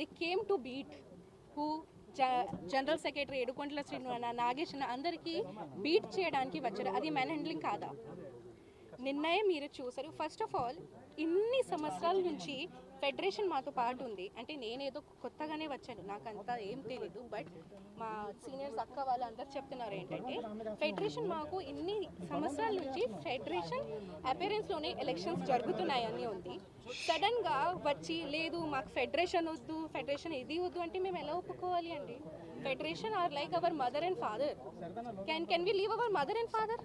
They came to beat who general secretary ఏడుకొండల శ్రీను అన్న నాగేష్ అన్న అందరికీ బీట్ చేయడానికి వచ్చారు. అది మ్యాన్ హ్యాండ్లింగ్ కాదా? నిర్ణయం మీరు చూసారు. ఫస్ట్ ఆఫ్ ఆల్ ఇన్ని సంవత్సరాల నుంచి ఫెడరేషన్ మాతో పాటు ఉంది. అంటే నేనేదో కొత్తగానే వచ్చాను, నాకు అంతా ఏం తెలీదు. బట్ మా సీనియర్స్ అక్క వాళ్ళందరూ చెప్తున్నారు ఏంటంటే ఫెడరేషన్ మాకు ఇన్ని సంవత్సరాల నుంచి ఫెడరేషన్ అపీరెన్స్లోనే ఎలక్షన్స్ జరుగుతున్నాయని ఉంది. సడన్గా వచ్చి లేదు మాకు ఫెడరేషన్ వద్దు, ఫెడరేషన్ ఇది వద్దు అంటే మేము ఎలా ఒప్పుకోవాలి అండి? Federation are like our mother and father. Can we leave our mother and father?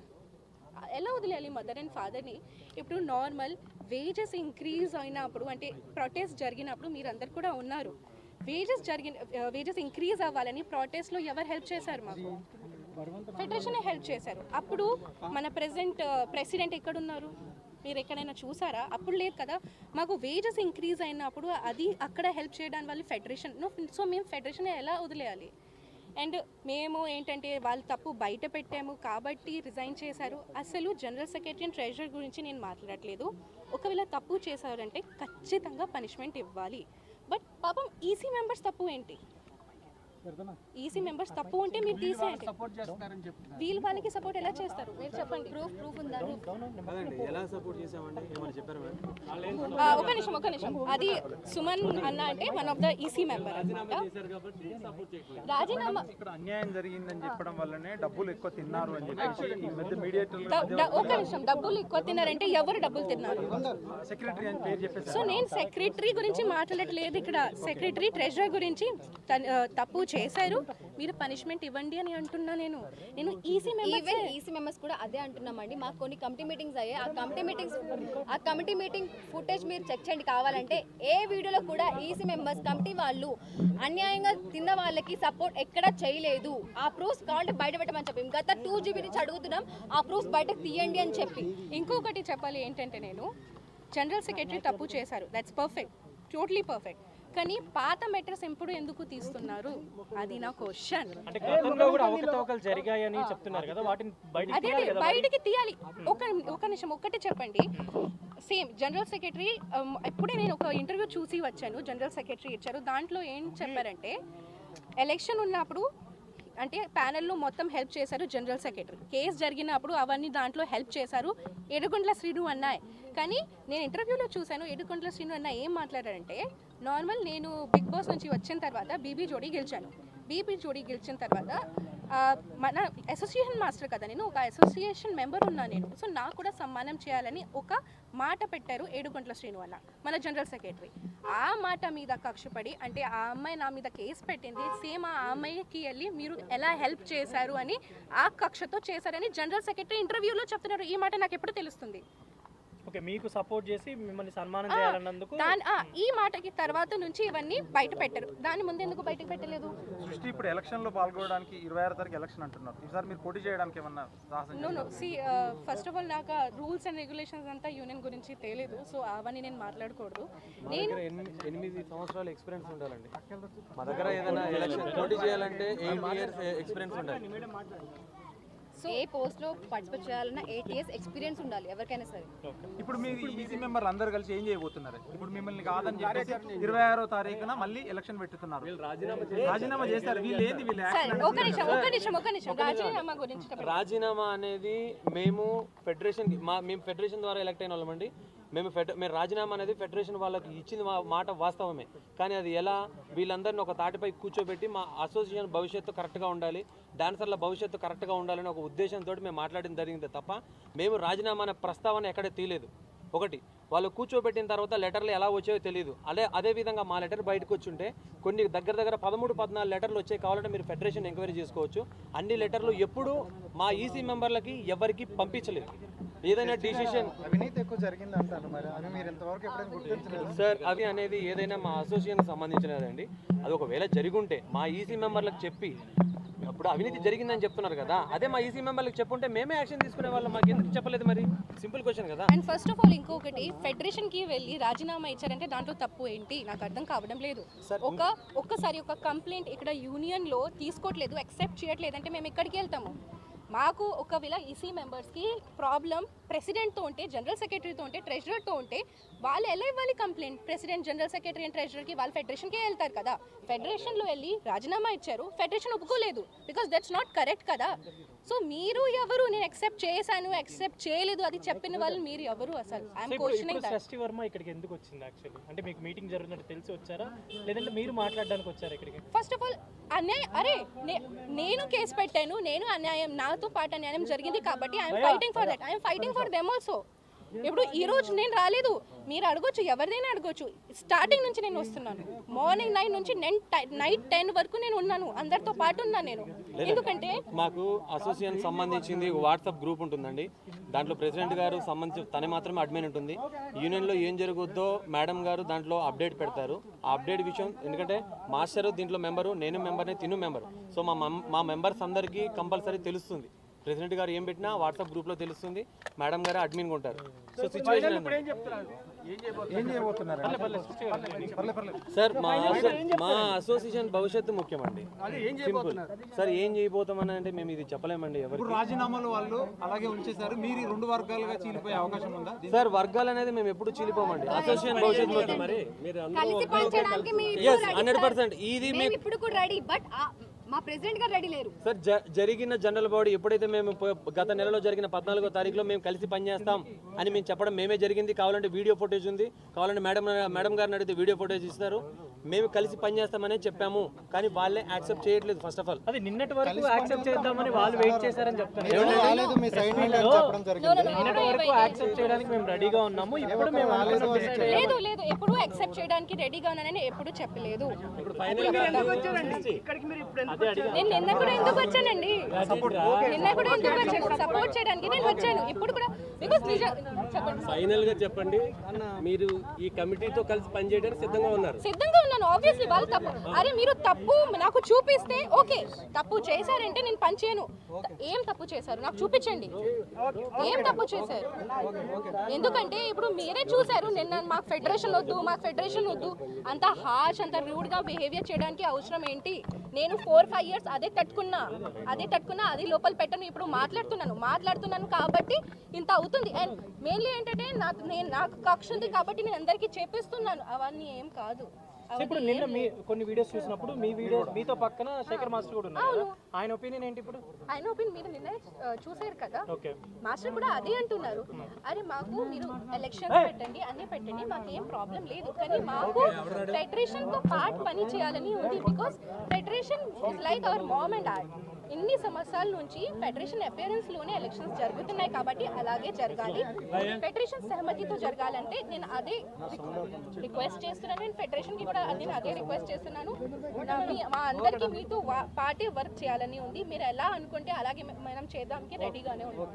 ఎలా వదిలేయాలి మదర్ అండ్ ఫాదర్ని? ఇప్పుడు నార్మల్ వేజెస్ ఇంక్రీజ్ అయినప్పుడు అంటే ప్రొటెస్ట్ జరిగినప్పుడు మీరందరు కూడా ఉన్నారు. వేజెస్ ఇంక్రీజ్ అవ్వాలని ప్రొటెస్ట్లో ఎవరు హెల్ప్ చేశారు? మాకు ఫెడరేషనే హెల్ప్ చేశారు. అప్పుడు మన ప్రెసిడెంట్ ఎక్కడున్నారు? మీరు ఎక్కడైనా చూసారా? అప్పుడు లేదు కదా. మాకు వేజెస్ ఇంక్రీజ్ అయినప్పుడు అది అక్కడ హెల్ప్ చేయడానికి వాళ్ళు ఫెడరేషన్. సో మేము ఫెడరేషన్ ఎలా వదిలేయాలి? అండ్ మేము ఏంటంటే వాళ్ళు తప్పు బయట పెట్టాము కాబట్టి రిజైన్ చేశారు. అసలు జనరల్ సెక్రటరీ అండ్ ట్రెజరర్ గురించి నేను మాట్లాడట్లేదు. ఒకవేళ తప్పు చేశారంటే ఖచ్చితంగా పనిష్మెంట్ ఇవ్వాలి. బట్ పాపం ఈసీ మెంబర్స్ తప్పు ఏంటి? ఈసీ మెంబర్స్ తప్పు ఉంటే మీరు తీసేయండి. వీళ్ళు వాళ్ళకి సపోర్ట్ ఎలా చేస్తారు మీరు చెప్పండి? ప్రూఫ్ ఉందా? ఒక నిమిషం అది సుమన్ అన్న అంటే one of the EC member రాజీనామా అన్యాయం జరిగిందని చెప్పడం వల్లనే డబ్బులు ఎక్కువ తిన్నారు అని చెప్పి ఈ మధ్య మీడియేటర్ ఒక నిమిషం డబ్బులు ఎక్కువ తిన్నారంటే ఎవరు డబ్బులు తిన్నారు? సెక్రటరీ అని పేరు చెప్పేసి. సో నేను సెక్రటరీ గురించి మాట్లాడట్లేదు ఇక్కడ. సెక్రటరీ ట్రెజరర్ గురించి తప్పు చేశారు, మీరు పనిష్మెంట్ ఇవ్వండి అని అంటున్నా. నేను ఈసీ మెంబర్స్ కూడా అదే అంటున్నామండి. మాకు కొన్ని కమిటీ మీటింగ్స్ అయ్యాయి. ఆ కమిటీ మీటింగ్ ఫుటేజ్ మీరు చెక్ చేయండి కావాలంటే. ఏ వీడియోలో కూడా ఈసీ మెంబర్స్ కమిటీ వాళ్ళు అన్యాయంగా తిన్న వాళ్ళకి సపోర్ట్ ఎక్కడా చేయలేదు. ఆ ప్రూఫ్స్ కావాలంటే బయట పెట్టమని చెప్పి గత 2 GB నుంచి అడుగుతున్నాం. ఆ ప్రూఫ్స్ బయటకు తీయండి అని చెప్పి. ఇంకొకటి చెప్పాలి ఏంటంటే నేను జనరల్ సెక్రటరీ తప్పు చేశారు, దట్స్ పర్ఫెక్ట్, టోటలీ పర్ఫెక్ట్. కానీ పాత మెటర్స్ ఎప్పుడు ఎందుకు తీస్తున్నారు? అది నా క్వశ్చన్. అదే బయటికి తీయాలి. ఒక నిమిషం ఒక్కటే చెప్పండి. సేమ్ జనరల్ సెక్రటరీ ఇప్పుడే నేను ఒక ఇంటర్వ్యూ చూసి వచ్చాను, జనరల్ సెక్రటరీ ఇచ్చారు. దాంట్లో ఏం చెప్పారంటే ఎలక్షన్ ఉన్నప్పుడు అంటే ప్యానెల్లో మొత్తం హెల్ప్ చేశారు జనరల్ సెక్రటరీ. కేసు జరిగినప్పుడు అవన్నీ దాంట్లో హెల్ప్ చేశారు ఏడుకొండల శ్రీను అన్నాయ్. కానీ నేను ఇంటర్వ్యూలో చూశాను ఏడుకొండల శ్రీను అన్న ఏం మాట్లాడారంటే నార్మల్ నేను బిగ్ బాస్ నుంచి వచ్చిన తర్వాత బీబీ జోడీ గెలిచిన తర్వాత మన అసోసియేషన్ మాస్టర్ కదా, నేను ఒక అసోసియేషన్ మెంబర్ ఉన్నా నేను. సో నాకు కూడా సన్మానం చేయాలని ఒక మాట పెట్టారు ఏడుకొండల శ్రీను అన్న మన జనరల్ సెక్రటరీ. ఆ మాట మీద కక్షపడి అంటే ఆ అమ్మాయి నా మీద కేసు పెట్టింది, సేమ్ ఆ అమ్మాయికి వెళ్ళి మీరు ఎలా హెల్ప్ చేశారు అని ఆ కక్షతో చేశారని జనరల్ సెక్రటరీ ఇంటర్వ్యూలో చెప్తున్నారు. ఈ మాట నాకు ఎప్పుడు తెలుస్తుంది? ఓకే, మీకు సపోర్ట్ చేసి మిమ్మల్ని సన్మానం చేయాలన్నందుకు ఈ మాటకి తర్వాత నుంచి ఇవన్నీ బయట పెట్టరు. దాని ముందు ఎందుకు బయటకు పెట్టలేదు? సృష్టి ఇప్పుడు ఎలక్షన్ లో పాల్గొనడానికి 26 తారీఖు ఎలక్షన్ అంటున్నారు. ఈసారి మీరు పోటీ చేయడానికి ఏమన్నా ఫస్ట్ ఆఫ్ ఆల్ నాకు రూల్స్ అండ్ రెగ్యులేషన్స్ అంతా యూనియన్ గురించి తెలియదు. సో అవన్నీ నేను మాట్లాడకూడదు. నేను 8 సంవత్సరాల ఎక్స్పీరియన్స్ ఉండాలండి మా దగ్గర. ఏదైనా ఎలక్షన్ పోటీ చేయాలంటే 8 years ఎక్స్పీరియన్స్ ఉండాలి. సో ఏ పోస్ట్ లో పార్టిసిపేట్ చేయాలన్నా 8 years ఎక్స్పీరియన్స్ ఉండాలి ఎవరికైనా సరే. ఇప్పుడు మీ ఈసీ మెంబర్లు అందరూ కలిసి ఏం చేయబోతున్నారు? ఇప్పుడు మిమ్మల్ని కాదని చెప్పేసి 26వ తారీఖున మళ్ళీ ఎలక్షన్ పెట్టుతున్నారు. రాజీనామా చేస్తారు. ఒక నిమిషం రాజీనామా గురించి. రాజీనామా అనేది మేము ఫెడరేషన్ ద్వారా ఎలక్ట్ అయిన వాళ్ళమండి. మేము రాజీనామా అనేది ఫెడరేషన్ వాళ్ళకి ఇచ్చిన మాట వాస్తవమే. కానీ అది ఎలా వీళ్ళందరినీ ఒక తాటిపై కూర్చోబెట్టి మా అసోసియేషన్ భవిష్యత్తు కరెక్ట్గా ఉండాలి, డాన్సర్ల భవిష్యత్తు కరెక్ట్గా ఉండాలని ఒక ఉద్దేశంతో మేము మాట్లాడడం జరిగింది తప్ప మేము రాజీనామా అనే ప్రస్తావన ఎక్కడ తీయలేదు. ఒకటి వాళ్ళు కూర్చోబెట్టిన తర్వాత లెటర్లు ఎలా వచ్చాయో తెలియదు. అదేవిధంగా మా లెటర్ బయటకు వచ్చుంటే కొన్ని దగ్గర 13-14 లెటర్లు వచ్చాయి. కావాలంటే మీరు ఫెడరేషన్ ఎంక్వైరీ చేసుకోవచ్చు. అన్ని లెటర్లు ఎప్పుడు మా ఈసీ మెంబర్లకి ఎవరికి పంపించలేదు. ఏదైనా డిసిషన్ అవినీతి ఎక్కువ జరిగింది అంటారు. మరి అది మీరు ఇంతవరకు ఎప్పుడైనా గుర్తించలేదు సార్? అది అనేది ఏదైనా మా అసోసియేషన్కి సంబంధించినదండి. అది ఒకవేళ జరిగుంటే మా ఈసీ మెంబర్లకు చెప్పి ఇప్పుడు అవినీతి జరిగిందని చెప్తున్నారు కదా, అదే మా ఈసీ మెంబర్లకు చెప్పుంటే మేమే యాక్షన్ తీసుకునే వాళ్ళం. మాకు ఎందుకు చెప్పలేదు? మరి సింపుల్ క్వశ్చన్ కదా. అండ్ ఫస్ట్ ఆఫ్ ఆల్ ఇంకొకటి ఫెడరేషన్కి వెళ్ళి రాజీనామా ఇచ్చారంటే దాంట్లో తప్పు ఏంటి నాకు అర్థం కావడం లేదు. ఒక్కసారి ఒక కంప్లైంట్ ఇక్కడ యూనియన్లో తీసుకోవట్లేదు, యాక్సెప్ట్ చేయట్లేదు అంటే మేము ఎక్కడికి వెళ్తాము? మాకు ఒకవేళ ఈసీ మెంబర్స్కి ప్రాబ్లం ప్రెసిడెంట్తో ఉంటే, జనరల్ సెక్రటరీతో ఉంటే, ట్రెజరర్తో ఉంటే వాళ్ళు ఎలా ఇవ్వాలి complaint? President, general secretary and ట్రెజరర్కి వాళ్ళు ఫెడరేషన్కే వెళ్తారు కదా. ఫెడరేషన్లో వెళ్ళి రాజీనామా ఇచ్చారు, ఫెడరేషన్ ఒప్పుకోలేదు, బికాస్ దట్స్ నాట్ కరెక్ట్ కదా. సో మీరు ఎవరు? నేను యాక్సెప్ట్ చేశాను, యాక్సెప్ట్ చేయలేదు అది చెప్పిన వాళ్ళు మీరు ఎవరు అసలు? I'm questioning that. షష్ఠి వర్మ ఇక్కడికి ఎందుకు వచ్చింది యాక్చువల్లీ? అంటే మీకు మీటింగ్ జరుగుతున్నట్టు తెలిసి వచ్చారా, లేదంటే మీరు మాట్లాడడానికి వచ్చారా ఇక్కడికి? ఫస్ట్ ఆఫ్ ఆల్ అన్యాయం, అరే నేను కేసు పెట్టాను, నేను అన్యాయం, నాతో పాటు అన్యాయం జరిగింది కాబట్టి I'm fighting for that, I'm fighting for them also. ఇప్పుడు ఈ రోజు నేను రాలేదు, మీరు అడగొచ్చు, ఎవరిదైనా అడగొచ్చు. స్టార్టింగ్ నుంచి నేను వస్తున్నాను, మార్నింగ్ 9 నుంచి నైట్ 10 వరకు నేను ఉన్నాను, అందరితో పాటు ఉన్నాను నేను. ఎందుకంటే మాకు అసోసియేషన్ సంబంధించింది వాట్సాప్ గ్రూప్ ఉంటుందండి. దాంట్లో ప్రెసిడెంట్ గారు సంబంధించి తనే మాత్రమే అడ్మిన్ ఉంటుంది. యూనియన్లో ఏం జరుగుద్దో మేడం గారు దాంట్లో అప్డేట్ పెడతారు. ఆ అప్డేట్ విషయం ఎందుకంటే మాస్టర్ దీంట్లో మెంబరు, నేను మెంబర్ని, తిను మెంబర్. సో మా మెంబర్స్ అందరికీ కంపల్సరీ తెలుస్తుంది. ప్రెసిడెంట్ గారు ఏం పెట్టినా వాట్సాప్ గ్రూప్లో తెలుస్తుంది. మేడం గారు అడ్మిన్ ఉంటారు. సో సిచ్యువేషన్ సార్ మా అసోసియేషన్ భవిష్యత్తు ముఖ్యమండి. Simple sir. ఏం చేయబోతామని అంటే మేము ఇది చెప్పలేమండి. ఎవరు రాజీనామాలు వాళ్ళు అలాగే ఉంచేశారు, మీరు 2 వర్గాలుగా చీలిపోయే అవకాశం ఉందా? సార్ వర్గాలు అనేది మేము ఎప్పుడు చీలిపోమండి. అసోసియేషన్ భవిష్యత్తు కలిసి పనిచేయడానికి మీ 100% ఇది మేము ఇప్పుడు కూడా రెడీ, బట్ మా ప్రెసిడెంట్ గారు రెడీ లేరు సార్. జరిగిన జనరల్ బాడీ ఎప్పుడైతే మేము గత నెలలో జరిగిన 14వ తారీఖులో మేము కలిసి పనిచేస్తాం అని మేము చెప్పడం మేమే జరిగింది. కావాలంటే వీడియో ఫుటేజ్ ఉంది, కావాలంటే మేడం గారిని అడిగితే వీడియో ఫుటేజ్ ఇస్తారు. మేము కలిసి పనిచేస్తామనే చెప్పాము, కానీ వాళ్ళే యాక్సెప్ట్ చేయట్లేదు. ఫస్ట్ ఆఫ్ ఆల్ అది నిన్నటి వరకు యాక్సెప్ట్ చేద్దామని వాళ్ళు వెయిట్ చేశారని చెప్తున్నారు. నిన్నటి వరకు యాక్సెప్ట్ చేయడానికి మేము రెడీగా ఉన్నాము, ఇప్పుడు మేము లేదు లేదు ఎప్పుడు యాక్సెప్ట్ చేయడానికి రెడీగా ఉన్నానని ఎప్పుడు చెప్పలేదు. నేను నిన్న కూడా ఎందుకు వచ్చానండి, నిన్న కూడా ఎందుకు వచ్చాను? సపోర్ట్ చేయడానికి నేను వచ్చాను. ఇప్పుడు కూడా బికాస్ ఫైనల్ గా చెప్పండి, మీరు ఈ కమిటీతో కలిసి పనిచేయడానికి సిద్ధంగా ఉన్నారు? సిద్ధంగా ఉన్నాను. ఆబ్వియస్లీ వాళ్ళు తప్పు, అరే మీరు తప్పు నాకు చూపిస్తే ఓకే, తప్పు చేశారంటే నేను పని చేయను. ఏం తప్పు చేశారు నాకు చూపించండి, ఏం తప్పు చేశారు. ఎందుకంటే ఇప్పుడు మీరే చూసారు నిన్న మాకు ఫెడరేషన్ వద్దు, మాకు ఫెడరేషన్ వద్దు, అంత హార్ష్ అంత రూడ్ గా బిహేవియర్ చేయడానికి అవసరం ఏంటి? నేను 4-5 years అదే తట్టుకున్నా, అది లోపల పెట్టను. ఇప్పుడు మాట్లాడుతున్నాను కాబట్టి ఇంత అవుతుంది. అండ్ మెయిన్లీ ఏంటంటే నాకు కక్ష ఉంది కాబట్టి నేను అందరికీ చేపిస్తున్నాను. అవన్నీ ఏం కాదు. ఇప్పుడు నిన్న మీ కొన్ని వీడియోస్ చూసినప్పుడు మీ వీడియో మీతో పక్కన శేఖర్ మాస్టర్ కూడా ఉన్నారు. ఆయన ఒపీనియన్ ఏంటి? ఇప్పుడు ఆయన ఒపీనియన్ మీరు నిన్న చూసారు కదా, ఓకే మాస్టర్ కూడా అదే అంటున్నారు. అరే మాకు మీరు ఎలక్షన్ పెట్టండి, అన్ని పెట్టండి, మాకు ఏం ప్రాబ్లం లేదు, కానీ మాకు ఫెడరేషన్ తో పార్ట్ పని చేయాలని ఉంది. Because federation is like our mom and dad. ఇన్ని సంవత్సరాల నుంచి ఫెడరేషన్ అపియరెన్స్ లోనే ఎలక్షన్స్ జరుగుతున్నాయి కాబట్టి అలాగే జరగాలి. ఫెడరేషన్ సహమతితో జరగాలంటే నేను అదే రిక్వెస్ట్ చేస్తున్నాను. నేను ఫెడరేషన్ కి కూడా నేను అదే రిక్వెస్ట్ చేస్తున్నాను. మా అందరికీ మీతో పార్టీ వర్క్ చేయాలని ఉంది. మీరు ఎలా అనుకుంటే అలాగే మనం చేద్దానికి రెడీగానే ఉన్నాం.